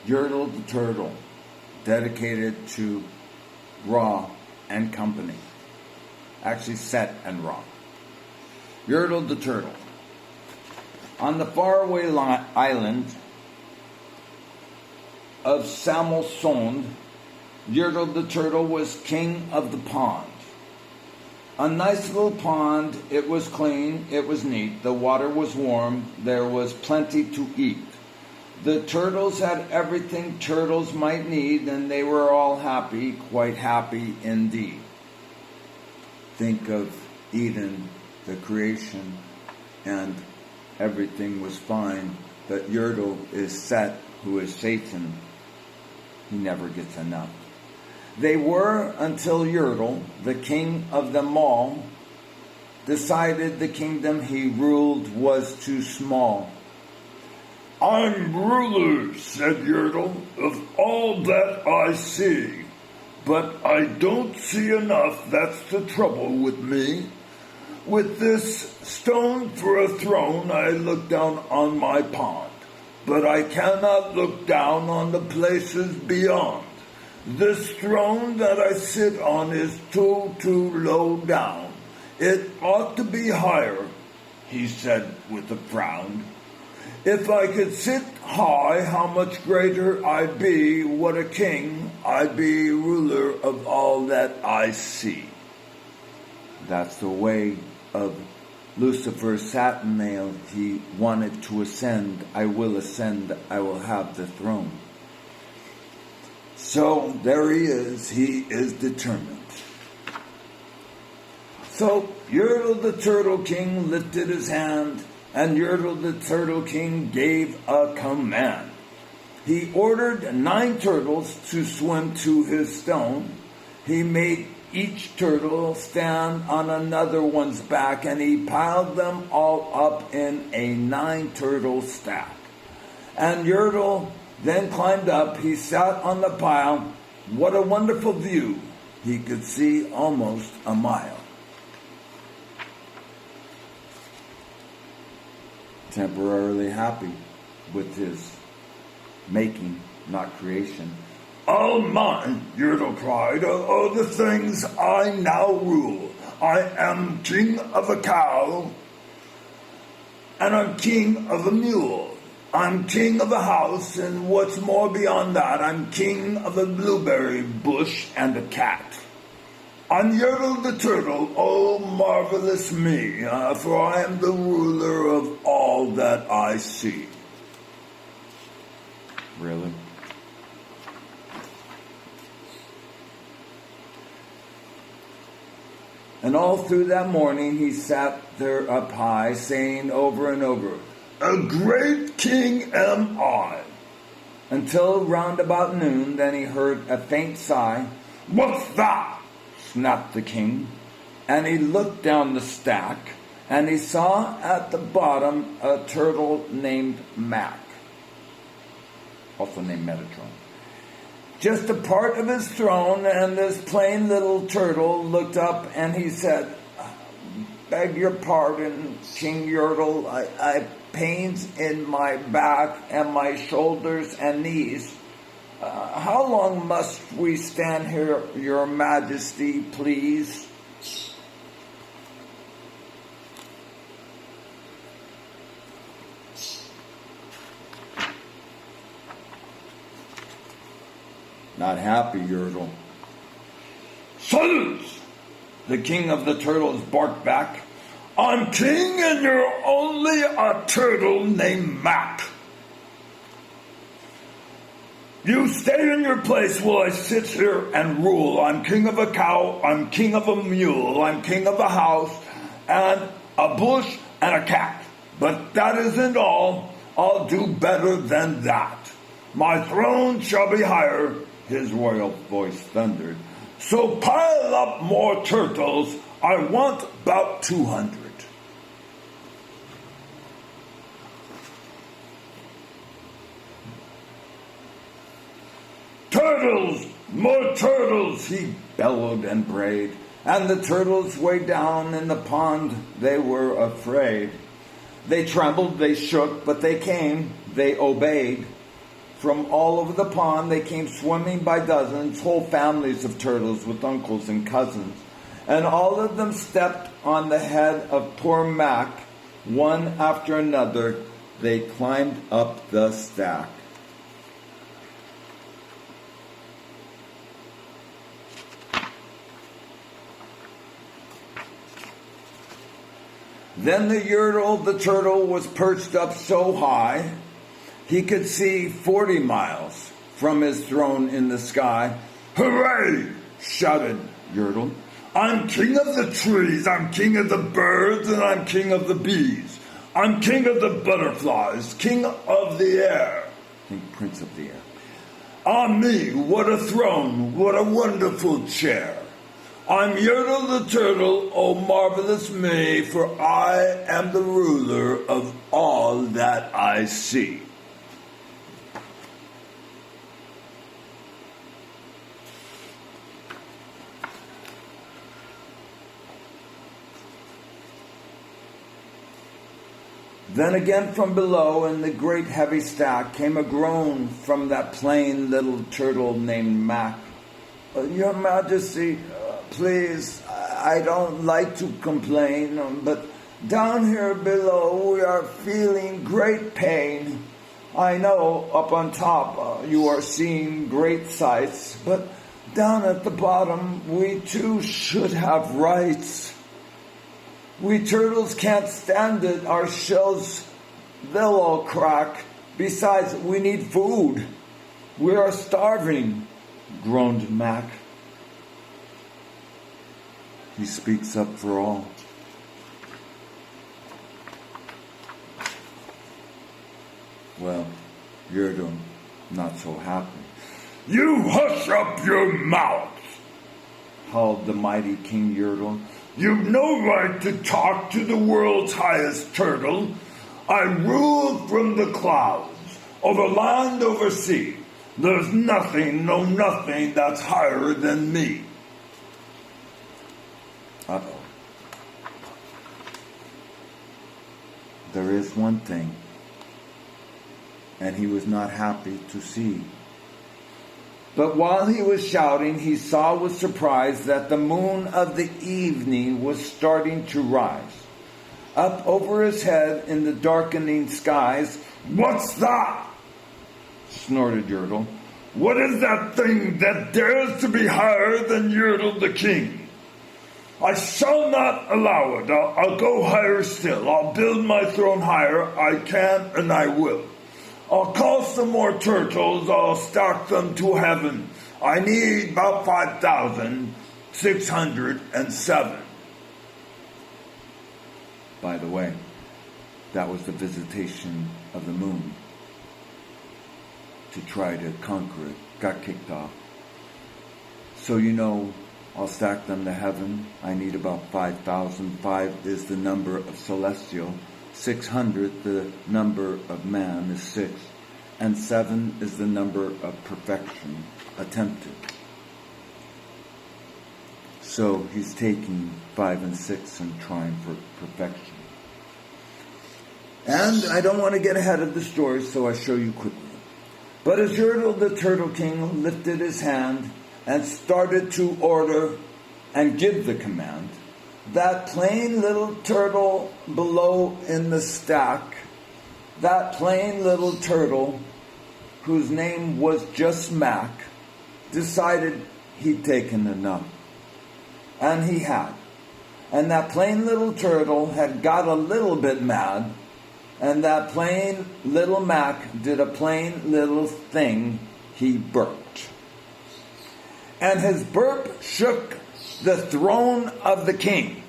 Yertle the Turtle, dedicated to Ra and company. Actually, Set and Ra. Yertle the Turtle. On the faraway island of Samosond, Yertle the Turtle was king of the pond. A nice little pond. It was clean, it was neat, the water was warm, there was plenty to eat. The turtles had everything turtles might need, and they were all happy, quite happy indeed. Think of Eden, the creation, and everything was fine, but Yertle is Set, who is Satan. He never gets enough. They were until Yertle, the king of them all, decided the kingdom he ruled was too small. I'm ruler, said Yertle, of all that I see, but I don't see enough, that's the trouble with me. With this stone for a throne, I look down on my pond, but I cannot look down on the places beyond. This throne that I sit on is too low down. It ought to be higher, he said with a frown. If I could sit high, how much greater I'd be. What a king, I'd be ruler of all that I see. That's the way of Lucifer, Saturnael. He wanted to ascend. I will ascend, I will have the throne. So there he is determined. So Yertle the Turtle King lifted his hand, and Yertle the Turtle King gave a command. He ordered 9 turtles to swim to his stone. He made each turtle stand on another one's back, and he piled them all up in a 9-turtle stack. And Yertle then climbed up. He sat on the pile. What a wonderful view. He could see almost a mile. Temporarily happy with his making, not creation. All mine, Yertle cried, are the things I now rule. I am king of a cow, and I'm king of a mule. I'm king of a house, and what's more beyond that, I'm king of a blueberry bush and a cat. I'm Yertle the Turtle, oh marvelous me, for I am the ruler of all that I see. Really? And all through that morning he sat there up high, saying over and over, A great king am I. Until round about noon, then he heard a faint sigh. What's that? Snapped the king. And he looked down the stack, and he saw at the bottom a turtle named Mac, also named Metatron. Just a part of his throne, and this plain little turtle looked up and he said, Beg your pardon, King Yertle, I pains in my back and my shoulders and knees. How long must we stand here, your majesty, please? Not happy, Yertle. Silence! The king of the turtles barked back. I'm king and you're only a turtle named Mac. You stay in your place while I sit here and rule. I'm king of a cow, I'm king of a mule, I'm king of a house, and a bush and a cat. But that isn't all. I'll do better than that. My throne shall be higher, his royal voice thundered. So pile up more turtles. I want about 200. Turtles! More turtles! He bellowed and brayed. And the turtles way down in the pond, they were afraid. They trembled, they shook, but they came, they obeyed. From all over the pond they came swimming by dozens, whole families of turtles with uncles and cousins. And all of them stepped on the head of poor Mac. One after another, they climbed up the stack. Then the Yertle, the turtle, was perched up so high he could see 40 miles from his throne in the sky. Hooray! Shouted Yertle. I'm king of the trees, I'm king of the birds, and I'm king of the bees. I'm king of the butterflies, king of the air. Think Prince of the Air. Ah me, what a throne, what a wonderful chair. I'm Yertle the turtle, oh marvelous me, for I am the ruler of all that I see. Then again from below in the great heavy stack came a groan from that plain little turtle named Mac. Your Majesty, please, I don't like to complain, but down here below we are feeling great pain. I know up on top you are seeing great sights, but down at the bottom we too should have rights. We turtles can't stand it. Our shells, they'll all crack. Besides, we need food. We are starving, groaned Mac. He speaks up for all. Well, Yertle, not so happy. You hush up your mouth, howled the mighty King Yertle. You've no right to talk to the world's highest turtle. I rule from the clouds, over land, over sea. There's nothing, no nothing that's higher than me. Uh-oh. There is one thing, and he was not happy to see. But while he was shouting, he saw with surprise that the moon of the evening was starting to rise. Up over his head in the darkening skies. What's that? Snorted Yertle. What is that thing that dares to be higher than Yertle the king? I shall not allow it. I'll go higher still. I'll build my throne higher. I can and I will. I'll call some more turtles, I'll stack them to heaven. I need about 5,607. By the way, that was the visitation of the moon to try to conquer it. Got kicked off. So I'll stack them to heaven. I need about 5,000. 5 is the number of celestial. 600, the number of man, is 6. And 7 is the number of perfection, attempted. So he's taking 5 and 6 and trying for perfection. And I don't want to get ahead of the story, so I show you quickly. But as Yertle the Turtle King lifted his hand and started to order and give the command, that plain little turtle below in the stack, that plain little turtle whose name was just Mac, decided he'd taken enough. And he had. And that plain little turtle had got a little bit mad, and that plain little Mac did a plain little thing. He burped. And his burp shook the throne of the king.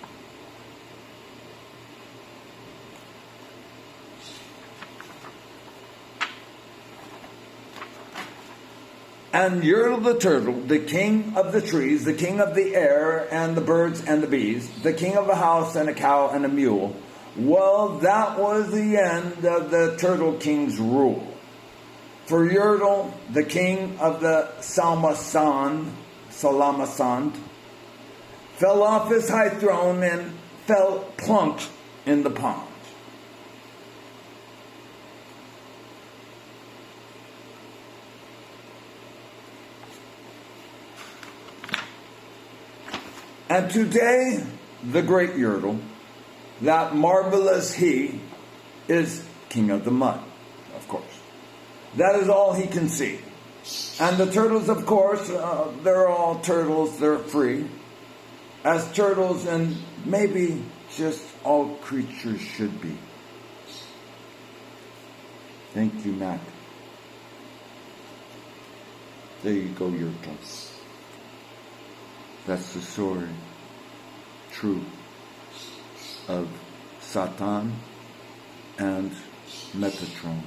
And Yertle the turtle, the king of the trees, the king of the air and the birds and the bees, the king of a house and a cow and a mule, well, that was the end of the turtle king's rule. For Yertle, the king of the Salamasand, fell off his high throne and fell plunk in the pond. '" And today, the great Yertle, that marvelous he, is king of the mud, of course. That is all he can see. And the turtles, of course, they're all turtles, they're free. As turtles and maybe just all creatures should be. Thank you, Mac. There you go, Yertle. That's the story, true, of Satan and Metatron.